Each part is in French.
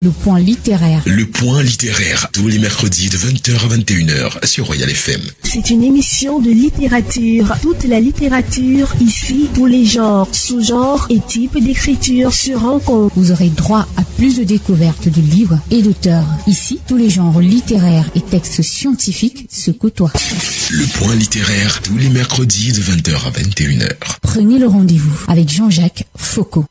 Le point littéraire. Le point littéraire, tous les mercredis de 20h à 21h sur Royal FM. C'est une émission de littérature. Toute la littérature, ici, tous les genres, sous-genres et types d'écriture se rencontrent. Vous aurez droit à plus de découvertes de livres et d'auteurs. Ici, tous les genres littéraires et textes scientifiques se côtoient. Le point littéraire, tous les mercredis de 20h à 21h. Prenez le rendez-vous avec Jean-Jacques Foucault.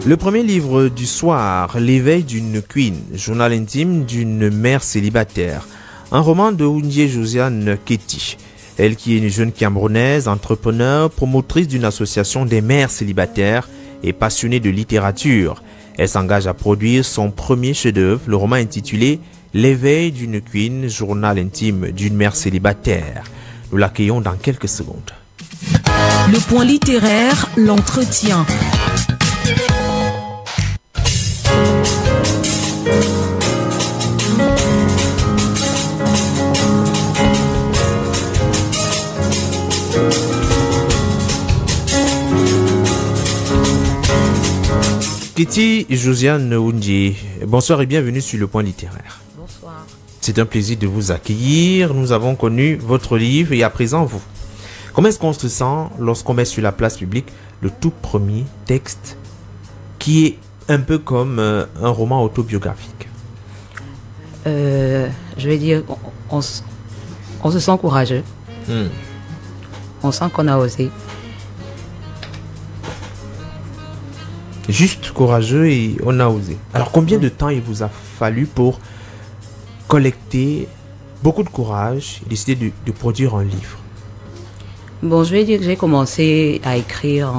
Le premier livre du soir, L'éveil d'une queen, journal intime d'une mère célibataire. Un roman de Oundje Josiane Keti. Elle qui est une jeune Camerounaise, entrepreneur, promotrice d'une association des mères célibataires et passionnée de littérature. Elle s'engage à produire son premier chef-d'œuvre, le roman intitulé L'éveil d'une queen, journal intime d'une mère célibataire. Nous l'accueillons dans quelques secondes. Le point littéraire, l'entretien. Keti Josiane Oundje, bonsoir et bienvenue sur le point littéraire. Bonsoir. C'est un plaisir de vous accueillir. Nous avons connu votre livre et à présent vous. Comment est-ce qu'on se sent lorsqu'on met sur la place publique le tout premier texte qui est un peu comme un roman autobiographique? Je vais dire, on se sent courageux. On sent qu'on a osé. Juste courageux et on a osé. Alors combien de temps il vous a fallu pour collecter beaucoup de courage et décider de produire un livre? Bon, je vais dire que j'ai commencé à écrire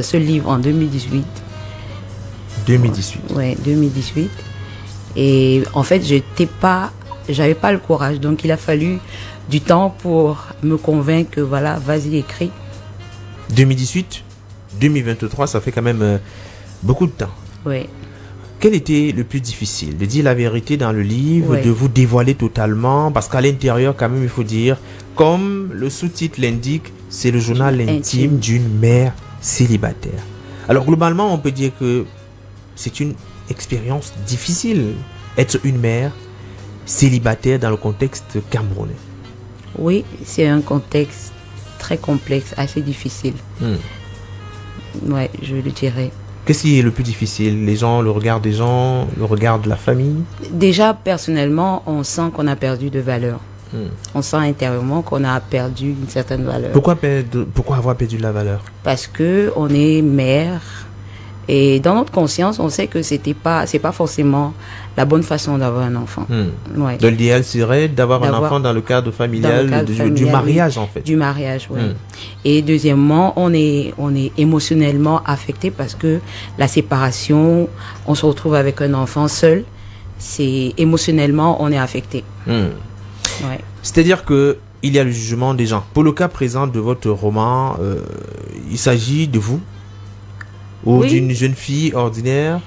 ce livre en 2018. 2018. Ouais, 2018. Et en fait, j'avais pas le courage. Donc il a fallu du temps pour me convaincre que voilà, vas-y, écris. 2018, 2023, ça fait quand même beaucoup de temps. Oui. Quel était le plus difficile? De dire la vérité dans le livre, Ouais. de vous dévoiler totalement? Parce qu'à l'intérieur, quand même, il faut dire, comme le sous-titre l'indique, c'est le journal intime d'une mère célibataire. Alors globalement, on peut dire que c'est une expérience difficile, être une mère célibataire dans le contexte camerounais. Oui, c'est un contexte très complexe, assez difficile. Ouais, je le dirais. Qu'est-ce qui est le plus difficile? Les gens, le regard des gens, le regard de la famille? Déjà, personnellement, on sent qu'on a perdu de valeur. On sent intérieurement qu'on a perdu une certaine valeur. Pourquoi avoir perdu de la valeur? Parce que on est mère et dans notre conscience, on sait que c'est pas forcément la bonne façon d'avoir un enfant. Ouais. Donc l'idéal serait d'avoir un enfant dans le cadre familial, du mariage en fait. Du mariage, oui. Et deuxièmement, on est émotionnellement affecté parce que la séparation, on se retrouve avec un enfant seul. C'est émotionnellement, on est affecté. Ouais. C'est-à-dire que il y a le jugement des gens. Pour le cas présent de votre roman, il s'agit de vous ou Oui. d'une jeune fille ordinaire?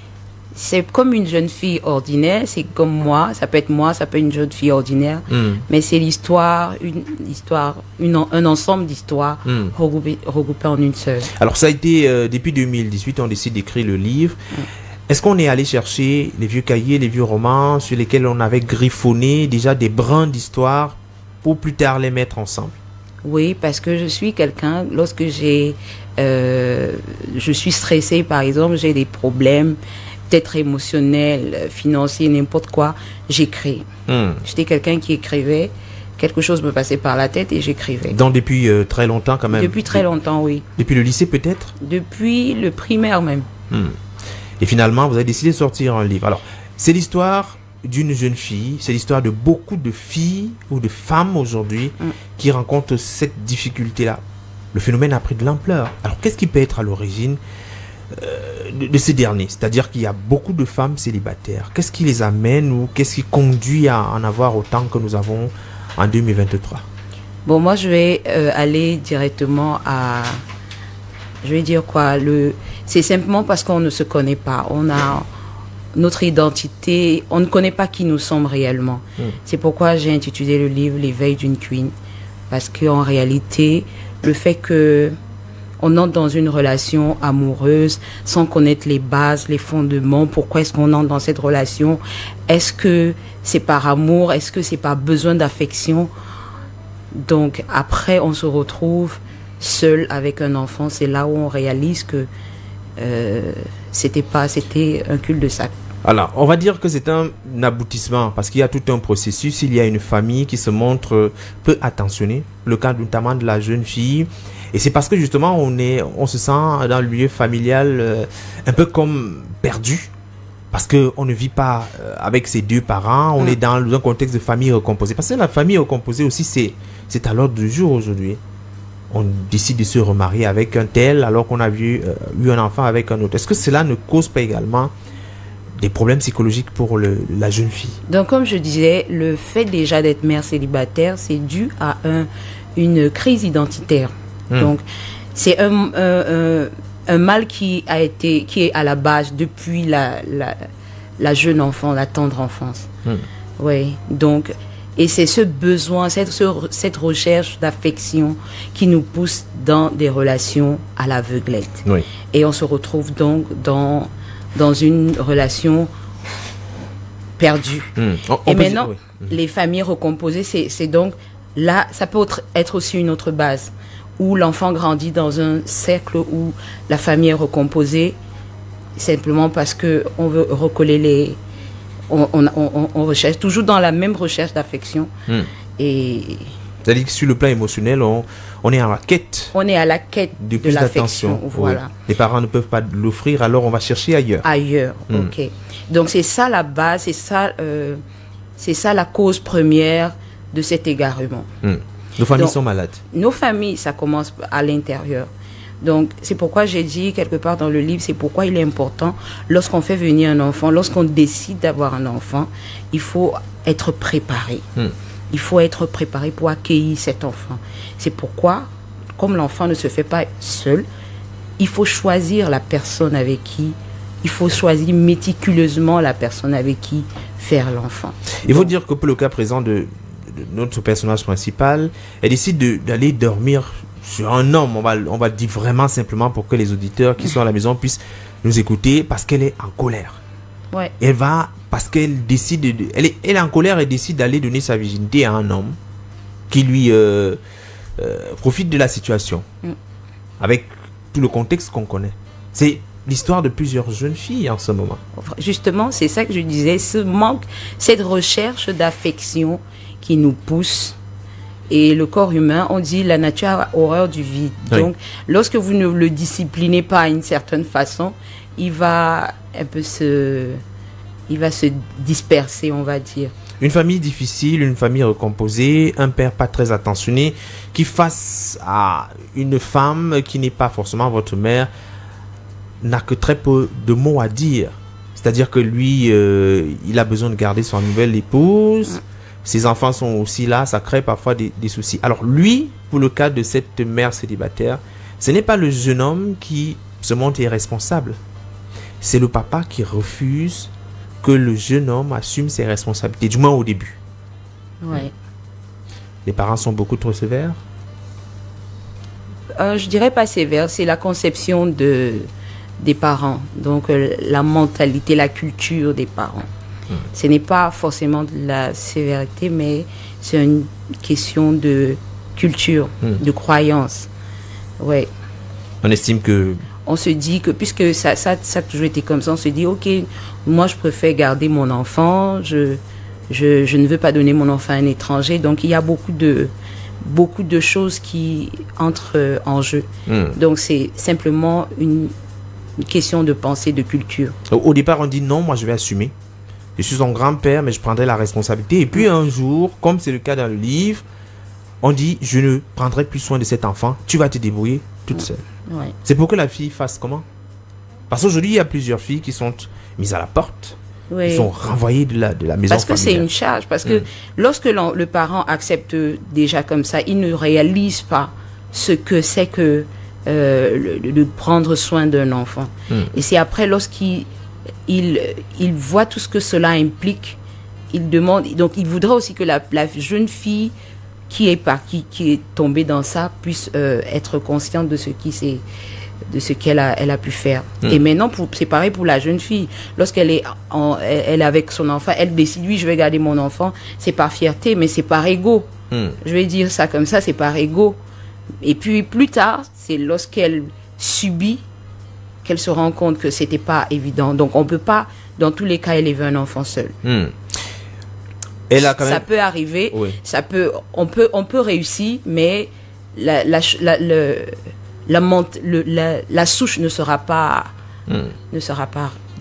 C'est comme une jeune fille ordinaire, c'est comme moi, ça peut être une jeune fille ordinaire, mais c'est un ensemble d'histoires regroupées en une seule. Alors ça a été, depuis 2018, on décide d'écrire le livre. Est-ce qu'on est allé chercher les vieux cahiers, les vieux romans sur lesquels on avait griffonné déjà des brins d'histoire pour plus tard les mettre ensemble? Oui, parce que je suis quelqu'un, lorsque je suis stressée par exemple, j'ai des problèmes, peut-être émotionnels, financiers, n'importe quoi, j'écris. J'étais quelqu'un qui écrivait, quelque chose me passait par la tête et j'écrivais. Donc depuis très longtemps quand même? Depuis très longtemps, oui. Depuis le lycée peut-être? Depuis le primaire même. Et finalement, vous avez décidé de sortir un livre. Alors, c'est l'histoire d'une jeune fille, c'est l'histoire de beaucoup de filles ou de femmes aujourd'hui qui rencontrent cette difficulté-là. Le phénomène a pris de l'ampleur. Alors, qu'est-ce qui peut être à l'origine de ces derniers? C'est-à-dire qu'il y a beaucoup de femmes célibataires. Qu'est-ce qui les amène ou qu'est-ce qui conduit à en avoir autant que nous avons en 2023? Bon, moi, je vais aller directement à... Je vais dire quoi? C'est simplement parce qu'on ne se connaît pas. notre identité, on ne connaît pas qui nous sommes réellement. C'est pourquoi j'ai intitulé le livre L'éveil d'une queen. Parce qu'en réalité, le fait que on entre dans une relation amoureuse sans connaître les bases, les fondements, pourquoi est-ce qu'on entre dans cette relation? Est-ce que c'est par amour? Est-ce que c'est par besoin d'affection? Donc après, on se retrouve seul avec un enfant. C'est là où on réalise que c'était un cul-de-sac. Alors, on va dire que c'est un aboutissement parce qu'il y a tout un processus. Il y a une famille qui se montre peu attentionnée. Le cas notamment de la jeune fille. Et c'est parce que justement, on se sent dans le milieu familial un peu comme perdu. Parce qu'on ne vit pas avec ses deux parents. On est dans un contexte de famille recomposée. Parce que la famille recomposée aussi, c'est à l'ordre du jour aujourd'hui. On décide de se remarier avec un tel alors qu'on a eu un enfant avec un autre. Est-ce que cela ne cause pas également des problèmes psychologiques pour la jeune fille? Donc, comme je disais, le fait déjà d'être mère célibataire, c'est dû à une crise identitaire. Donc, c'est un mal qui est à la base depuis la jeune enfant, la tendre enfance. Oui, donc, et c'est ce besoin, cette recherche d'affection qui nous pousse dans des relations à l'aveuglette. Oui. Et on se retrouve donc dans une relation perdue. Et maintenant, les familles recomposées, c'est donc là, ça peut être aussi une autre base, où l'enfant grandit dans un cercle où la famille est recomposée, simplement parce que on veut recoller on recherche, toujours dans la même recherche d'affection. Et c'est-à-dire que sur le plan émotionnel, on est à la quête. On est à la quête de plus d'affection. Voilà. Oui. Les parents ne peuvent pas l'offrir, alors on va chercher ailleurs. Ok. Donc c'est ça la base, c'est ça la cause première de cet égarement. Nos familles sont malades. Nos familles, ça commence à l'intérieur. Donc, c'est pourquoi j'ai dit quelque part dans le livre, c'est pourquoi il est important, lorsqu'on fait venir un enfant, lorsqu'on décide d'avoir un enfant, il faut être préparé. Il faut être préparé pour accueillir cet enfant. C'est pourquoi, comme l'enfant ne se fait pas seul, il faut choisir la personne avec qui, il faut choisir méticuleusement la personne avec qui faire l'enfant. Il faut dire que pour le cas présent de notre personnage principal, elle décide d'aller dormir sur un homme, on va le dire vraiment simplement pour que les auditeurs qui sont à la maison puissent nous écouter, parce qu'elle est en colère. Ouais. Parce qu'elle décide, elle est en colère et décide d'aller donner sa virginité à un homme qui lui profite de la situation, avec tout le contexte qu'on connaît. C'est l'histoire de plusieurs jeunes filles en ce moment. Justement, c'est ça que je disais, ce manque, cette recherche d'affection qui nous pousse. Et le corps humain, on dit la nature a horreur du vide. Oui. Donc, lorsque vous ne le disciplinez pas d'une certaine façon, il va se disperser, on va dire. Une famille difficile, une famille recomposée, un père pas très attentionné, qui face à une femme qui n'est pas forcément votre mère, n'a que très peu de mots à dire. C'est-à-dire que lui, il a besoin de garder son nouvelle épouse. Ses enfants sont aussi là, ça crée parfois des soucis. Alors lui, pour le cas de cette mère célibataire, ce n'est pas le jeune homme qui se montre irresponsable. C'est le papa qui refuse que le jeune homme assume ses responsabilités, du moins au début. Ouais. Les parents sont beaucoup trop sévères? Je dirais pas sévères, c'est la conception des parents. Donc la mentalité, la culture des parents. Ce n'est pas forcément de la sévérité, mais c'est une question de culture, de croyance. Ouais. On estime que... On se dit que, puisque ça a toujours été comme ça, on se dit, ok, moi je préfère garder mon enfant, je ne veux pas donner mon enfant à un étranger. Donc il y a beaucoup de choses qui entrent en jeu. Donc c'est simplement une question de pensée, de culture. Au départ, on dit non, moi je vais assumer. Je suis son grand-père, mais je prendrai la responsabilité. Et puis un jour, comme c'est le cas dans le livre, on dit, je ne prendrai plus soin de cet enfant. Tu vas te débrouiller toute seule. Ouais. C'est pour que la fille fasse comment? Parce qu'aujourd'hui, il y a plusieurs filles qui sont mises à la porte. Oui. Ils sont renvoyés de la maison parce que familiale. C'est une charge. Parce que lorsque le parent accepte déjà comme ça, il ne réalise pas ce que c'est que de prendre soin d'un enfant. Et c'est après, lorsqu'il il voit tout ce que cela implique. Il demande, donc il voudrait aussi que la jeune fille qui est tombée dans ça puisse être consciente de ce qu'elle a pu faire. Et maintenant, c'est pareil pour la jeune fille. Lorsqu'elle est elle est avec son enfant, elle décide, oui, je vais garder mon enfant, c'est par fierté, mais c'est par ego. Je vais dire ça comme ça, c'est par ego. Et puis plus tard, c'est lorsqu'elle subit qu'elle se rend compte que c'était pas évident. Donc on peut pas, dans tous les cas, élever un enfant seul. Elle a quand même... Ça peut arriver, oui. On peut réussir, mais la souche ne sera pas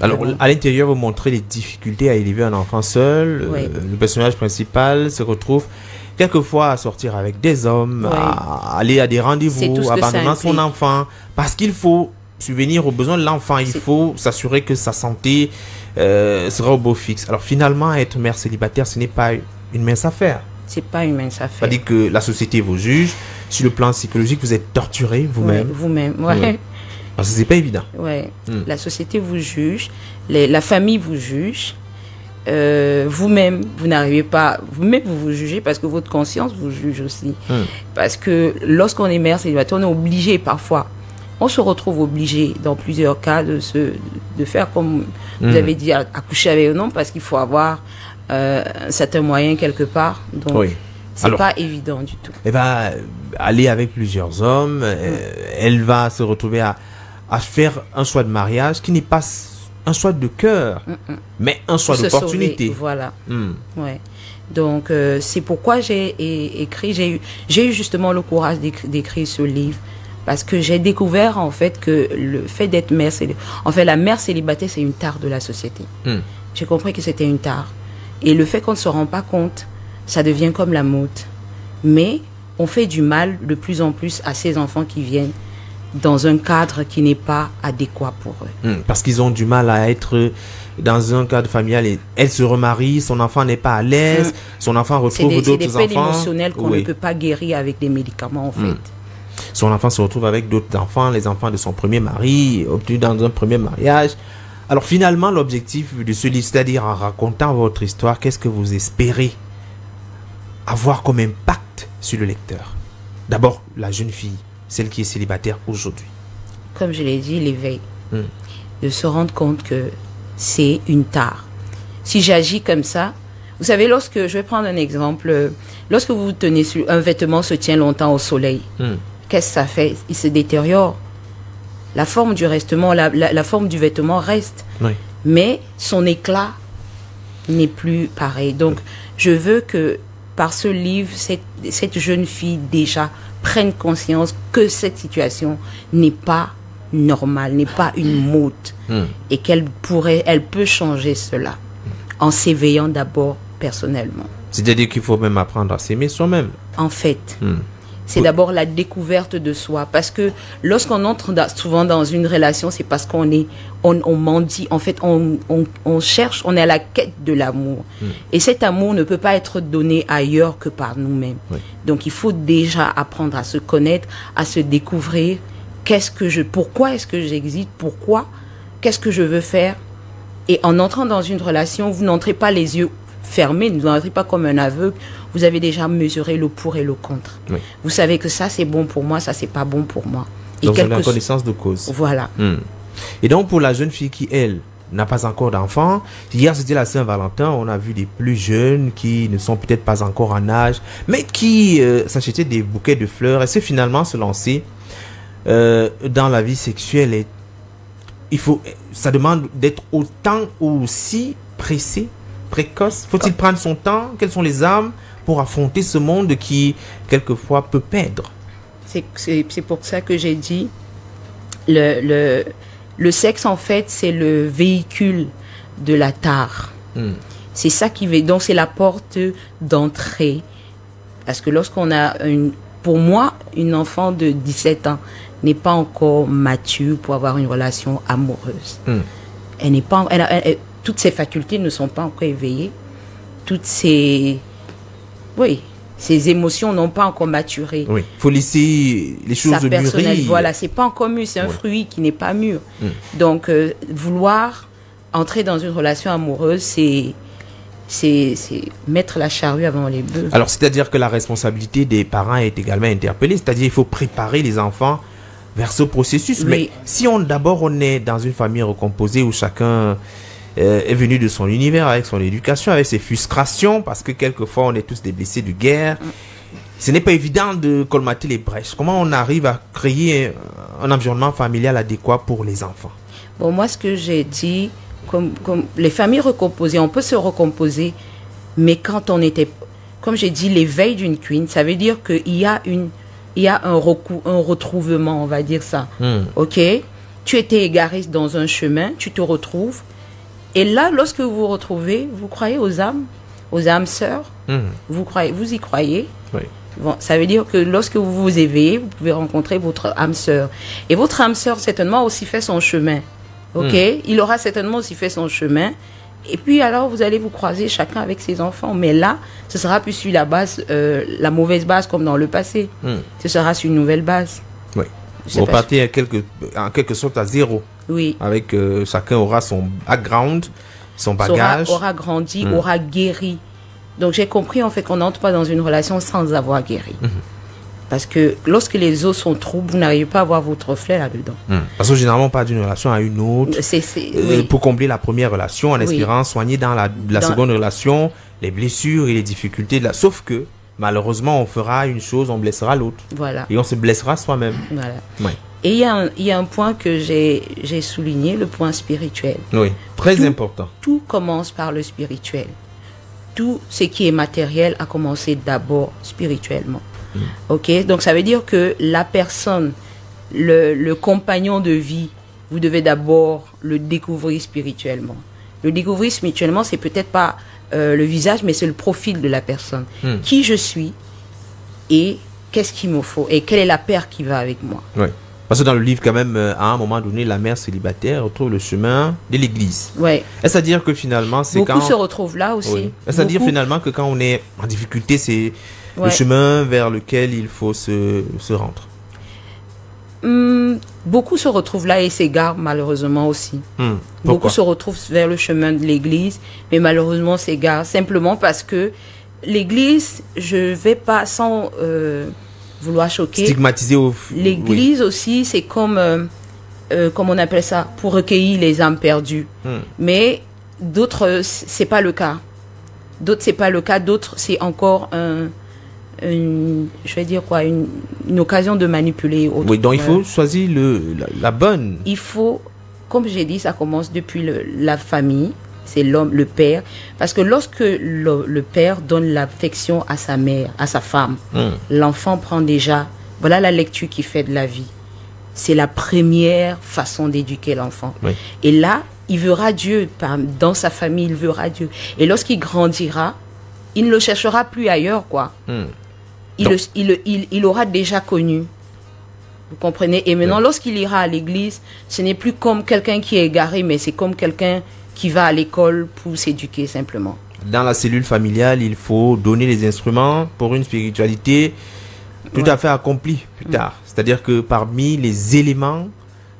Alors, à l'intérieur, vous montrez les difficultés à élever un enfant seul. Oui. Le personnage principal se retrouve quelquefois à sortir avec des hommes, Oui. à aller à des rendez-vous, abandonnant son enfant, parce qu'il faut subvenir aux besoins de l'enfant. Il faut s'assurer que sa santé sera au beau fixe. Alors finalement, être mère célibataire, ce n'est pas une mince affaire. C'est pas une mince affaire. C'est-à-dire que la société vous juge. Sur le plan psychologique, vous êtes torturé vous-même. Ouais, vous-même, ouais. Parce que c'est pas évident. Ouais. La société vous juge, la famille vous juge. Vous-même, vous n'arrivez pas, vous-même vous jugez parce que votre conscience vous juge aussi. Parce que lorsqu'on est mère célibataire, on est obligé parfois, on se retrouve obligé dans plusieurs cas de faire comme vous avez dit, accoucher avec un homme parce qu'il faut avoir un certain moyen quelque part. Donc, c'est pas évident du tout. Elle va aller avec plusieurs hommes, elle va se retrouver à faire un choix de mariage qui n'est pas un choix de cœur, mais un choix d'opportunité. Voilà. Ouais. Donc, c'est pourquoi j'ai écrit, j'ai eu justement le courage d'écrire ce livre, parce que j'ai découvert, en fait, que le fait d'être mère célibataire, en fait, la mère célibataire, c'est une tare de la société. J'ai compris que c'était une tare. Et le fait qu'on ne se rend pas compte, ça devient comme la mode. Mais on fait du mal de plus en plus à ces enfants qui viennent dans un cadre qui n'est pas adéquat pour eux. Parce qu'ils ont du mal à être dans un cadre familial. Et elle se remarie, son enfant n'est pas à l'aise, son enfant retrouve d'autres enfants. C'est des peines émotionnelles qu'on ne peut pas guérir avec des médicaments, en fait. Son enfant se retrouve avec d'autres enfants, les enfants de son premier mari, obtenus dans un premier mariage. Alors finalement, l'objectif de ce livre, c'est-à-dire en racontant votre histoire, qu'est-ce que vous espérez avoir comme impact sur le lecteur? D'abord, la jeune fille, celle qui est célibataire aujourd'hui. Comme je l'ai dit, l'éveil. De se rendre compte que c'est une tare. Si j'agis comme ça, vous savez, je vais prendre un exemple, lorsque vous tenez sur un vêtement se tient longtemps au soleil, qu'est-ce que ça fait? Il se détériore. La forme du la forme du vêtement reste, mais son éclat n'est plus pareil. Donc, je veux que par ce livre, cette jeune fille déjà prenne conscience que cette situation n'est pas normale, n'est pas une mode, et elle peut changer cela en s'éveillant d'abord personnellement. C'est-à-dire qu'il faut même apprendre à s'aimer soi-même. En fait, c'est d'abord la découverte de soi, parce que lorsqu'on entre souvent dans une relation, c'est parce qu'on mendie, en fait, on cherche, on est à la quête de l'amour. Et cet amour ne peut pas être donné ailleurs que par nous-mêmes. Donc il faut déjà apprendre à se connaître, à se découvrir. Pourquoi est-ce que j'existe? Qu'est-ce que je veux faire? Et en entrant dans une relation, vous n'entrez pas les yeux fermés, ne n'entrez pas comme un aveugle. Vous avez déjà mesuré le pour et le contre. Vous savez que ça c'est bon pour moi, ça c'est pas bon pour moi. Et donc la connaissance de cause. Voilà. Et donc pour la jeune fille qui, elle, n'a pas encore d'enfant, hier c'était la Saint-Valentin, on a vu des plus jeunes qui ne sont peut-être pas encore en âge, mais qui s'achetaient des bouquets de fleurs et c'est finalement se lancer dans la vie sexuelle. Et ça demande d'être autant ou aussi précoce. Faut-il prendre son temps? Quelles sont les armes pour affronter ce monde qui, quelquefois, peut perdre? C'est pour ça que j'ai dit, le sexe, en fait, c'est le véhicule de la tare. C'est ça qui veut. Donc, c'est la porte d'entrée. Parce que lorsqu'on a pour moi, une enfant de 17 ans n'est pas encore mature pour avoir une relation amoureuse. Elle n'est pas... toutes ses facultés ne sont pas encore éveillées. Toutes ses émotions n'ont pas encore maturé. Il faut laisser les choses mûrir. Voilà, c'est pas encore mûr, c'est un fruit qui n'est pas mûr. Donc, vouloir entrer dans une relation amoureuse, c'est mettre la charrue avant les bœufs. Alors, c'est-à-dire que la responsabilité des parents est également interpellée. C'est-à-dire qu'il faut préparer les enfants vers ce processus. Oui. Mais si d'abord on est dans une famille recomposée où chacun est venu de son univers avec son éducation, avec ses frustrations, parce que quelquefois on est tous des blessés de guerre, ce n'est pas évident de colmater les brèches. Comment on arrive à créer un environnement familial adéquat pour les enfants? Bon, moi, ce que j'ai dit, comme les familles recomposées, on peut se recomposer, mais quand on était, comme j'ai dit, l'éveil d'une queen, ça veut dire qu'il y a un retrouvement, on va dire ça. Ok? Tu étais égaré dans un chemin, tu te retrouves, et là, lorsque vous vous retrouvez, vous croyez aux âmes sœurs, vous y croyez. Oui. Bon, ça veut dire que lorsque vous vous éveillez, vous pouvez rencontrer votre âme sœur. Et votre âme sœur, certainement, aussi fait son chemin. Ok? Il aura certainement aussi fait son chemin. Et puis, alors, vous allez vous croiser chacun avec ses enfants. Mais là, ce sera plus sur la base, la mauvaise base, comme dans le passé. Ce sera sur une nouvelle base. Oui. Vous partez en quelque sorte à zéro. Oui. Avec chacun aura son background, son bagage. Aura grandi, aura guéri. Donc, j'ai compris, en fait, qu'on n'entre pas dans une relation sans avoir guéri. Parce que lorsque les os sont troubles, vous n'arrivez pas à voir votre reflet là-dedans. Parce que généralement, on part d'une relation à une autre. Oui. Pour combler la première relation, en espérant soigner dans la seconde relation les blessures et les difficultés. Sauf que, malheureusement, on fera une chose, on blessera l'autre. Voilà. Et on se blessera soi-même. Voilà. Oui. Et il y a un point que j'ai souligné, le point spirituel. Oui, très important. Tout commence par le spirituel. Tout ce qui est matériel a commencé d'abord spirituellement. Ok, donc ça veut dire que la personne, le compagnon de vie, vous devez d'abord le découvrir spirituellement. Le découvrir spirituellement, c'est peut-être pas le visage, mais c'est le profil de la personne. Qui je suis et qu'est-ce qu'il me faut et quelle est la paire qui va avec moi. Oui. Parce que dans le livre, quand même, à un moment donné, la mère célibataire retrouve le chemin de l'église. Ouais. Est-ce à dire que finalement, c'est beaucoup se retrouvent là aussi. Oui. Est-ce à dire finalement que quand on est en difficulté, c'est le Ouais. chemin vers lequel il faut se rendre? Beaucoup se retrouvent là et s'égarent malheureusement aussi. Beaucoup se retrouvent vers le chemin de l'église, mais malheureusement s'égarent simplement parce que l'église, je vais pas sans vouloir choquer. Stigmatiser l'église aussi, c'est comme on appelle ça, pour recueillir les âmes perdues. Mais d'autres, c'est pas le cas. D'autres, c'est pas le cas. D'autres, c'est encore je vais dire quoi, une occasion de manipuler. Oui, donc il faut choisir la bonne. Il faut, comme j'ai dit, ça commence depuis la famille. C'est l'homme, le père. Parce que lorsque le père donne l'affection à sa mère, à sa femme, l'enfant prend déjà, voilà la lecture qu'il fait de la vie. C'est la première façon d'éduquer l'enfant. Oui. Et là, il verra Dieu. Dans sa famille, il verra Dieu. Et lorsqu'il grandira, il ne le cherchera plus ailleurs, quoi. Il aura déjà connu. Vous comprenez? Et maintenant, lorsqu'il ira à l'église, ce n'est plus comme quelqu'un qui est égaré, mais c'est comme quelqu'un qui va à l'école pour s'éduquer simplement. Dans la cellule familiale, il faut donner les instruments pour une spiritualité tout à fait accomplie plus tard. C'est-à-dire que parmi les éléments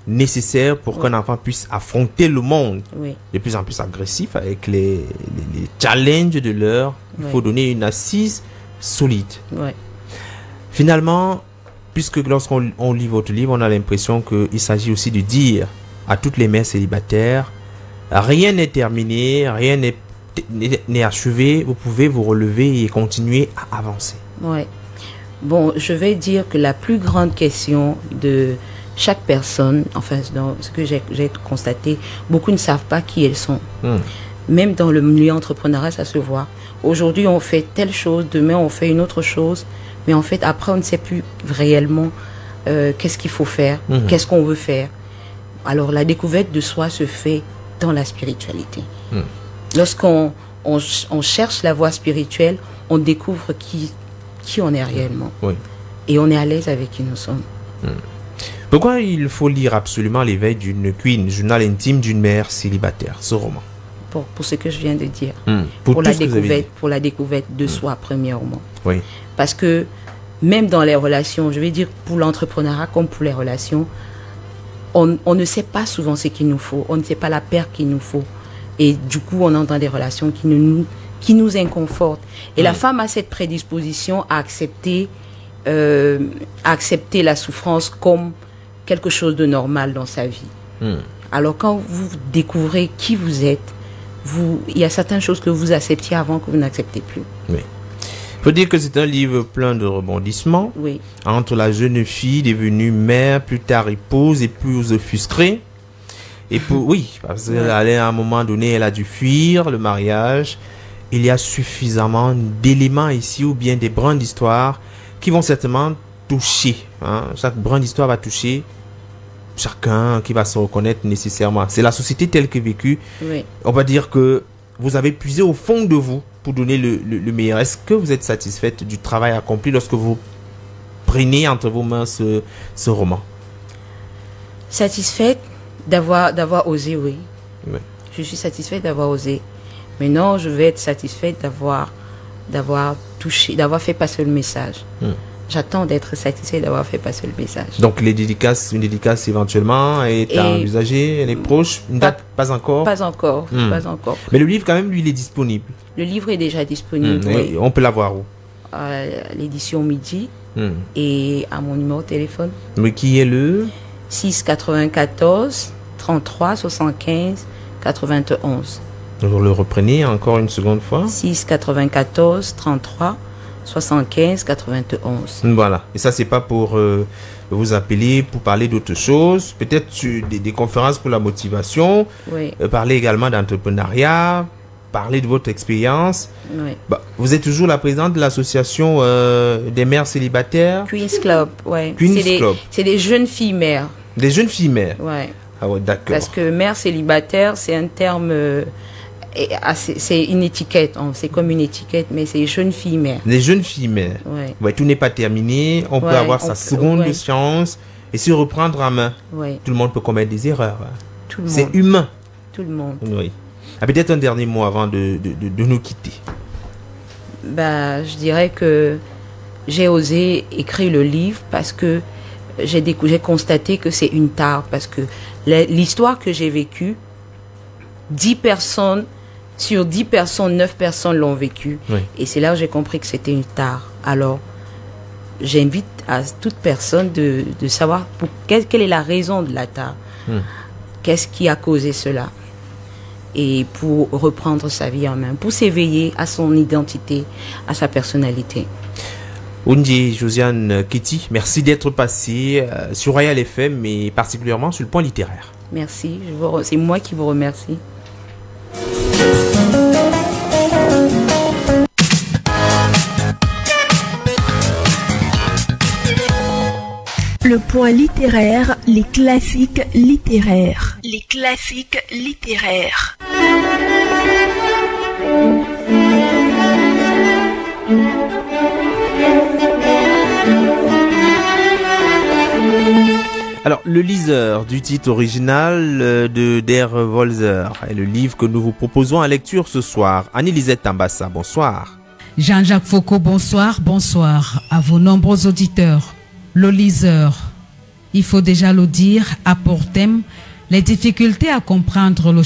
nécessaires pour qu'un enfant puisse affronter le monde de plus en plus agressif avec les challenges de l'heure, il faut donner une assise solide. Finalement, puisque lorsqu'on lit votre livre, on a l'impression qu'il s'agit aussi de dire à toutes les mères célibataires: rien n'est terminé, rien n'est achevé, vous pouvez vous relever et continuer à avancer. Ouais. Bon, je vais dire que la plus grande question de chaque personne, enfin, dans ce que j'ai constaté, beaucoup ne savent pas qui elles sont. Même dans le milieu entrepreneurial, ça se voit. Aujourd'hui, on fait telle chose, demain, on fait une autre chose. Mais en fait, après, on ne sait plus réellement qu'est-ce qu'il faut faire, qu'est-ce qu'on veut faire. Alors, la découverte de soi se fait dans la spiritualité. Lorsqu'on cherche la voie spirituelle, on découvre qui on est réellement. Et on est à l'aise avec qui nous sommes. Pourquoi il faut lire absolument L'éveil d'une queen, journal intime d'une mère célibataire, ce roman? Pour ce que je viens de dire. Pour la découverte de soi, premièrement. Oui. Parce que même dans les relations, je vais dire pour l'entrepreneuriat comme pour les relations, on ne sait pas souvent ce qu'il nous faut. On ne sait pas la paire qu'il nous faut. Et du coup, on entend des relations qui nous inconfortent. Et la femme a cette prédisposition à accepter la souffrance comme quelque chose de normal dans sa vie. Alors quand vous découvrez qui vous êtes, il y a certaines choses que vous acceptiez avant que vous n'acceptez plus. Oui. Il faut dire que c'est un livre plein de rebondissements. Oui. Entre la jeune fille devenue mère, plus tard épouse frustrée. Et oui, parce qu'à un moment donné, elle a dû fuir le mariage. Il y a suffisamment d'éléments ici, ou bien des brins d'histoire qui vont certainement toucher. Chaque brin d'histoire va toucher chacun qui va se reconnaître nécessairement. C'est la société telle qu'elle est vécue. Oui. On va dire que vous avez puisé au fond de vous pour donner le meilleur. Est-ce que vous êtes satisfaite du travail accompli lorsque vous prenez entre vos mains ce roman? Satisfaite d'avoir osé, oui. Oui. Je suis satisfaite d'avoir osé. Maintenant, je vais être satisfaite d'avoir touché, d'avoir fait passer le message. J'attends d'être satisfaite d'avoir fait passer le message. Donc une dédicace éventuellement est envisagée, elle est proche. Une date, pas encore. Pas encore. Mais le livre quand même, lui, il est disponible. Le livre est déjà disponible. Oui. On peut l'avoir où? À l'édition Midi et à mon numéro de téléphone. Mais qui est le 694 33 75 91. Vous le reprenez encore une seconde fois. 694 33 75 91. Voilà. Et ça, c'est pas pour vous appeler pour parler d'autre chose. Peut-être des conférences pour la motivation. Oui. Parler également d'entrepreneuriat. Parler de votre expérience. Oui. Vous êtes toujours la présidente de l'association des mères célibataires. Queen's Club, ouais. Queen's Club. C'est des jeunes filles mères. Des jeunes filles mères. Ouais. Ah ouais, d'accord. Parce que mère célibataire, c'est un terme, c'est une étiquette. C'est comme une étiquette, mais c'est jeunes filles mères. Les jeunes filles mères. Ouais. Ouais, tout n'est pas terminé. On peut avoir sa seconde chance et se reprendre en main. Ouais. Tout le monde peut commettre des erreurs. Tout le monde. C'est humain. Tout le monde. Oui. Peut-être un dernier mot avant de nous quitter. Je dirais que j'ai osé écrire le livre parce que j'ai constaté que c'est une tare. Parce que l'histoire que j'ai vécue, 10 personnes, sur 10 personnes, 9 personnes l'ont vécue. Oui. Et c'est là où j'ai compris que c'était une tare. Alors, j'invite à toute personne de savoir quelle est la raison de la tare. Qu'est-ce qui a causé cela? Et pour reprendre sa vie en main, pour s'éveiller à son identité, à sa personnalité. Oundji Josiane Kéti, merci d'être passé sur Royal FM et particulièrement sur le point littéraire. Merci, c'est moi qui vous remercie. Le point littéraire, les classiques littéraires. Les classiques littéraires. Alors, Le Liseur, du titre original de Der Volzer, est le livre que nous vous proposons à lecture ce soir. Annie-Lisette Tambassa, bonsoir. Jean-Jacques Foucault, bonsoir. Bonsoir à vos nombreux auditeurs. Le Liseur, il faut déjà le dire, a pour thème les difficultés à comprendre le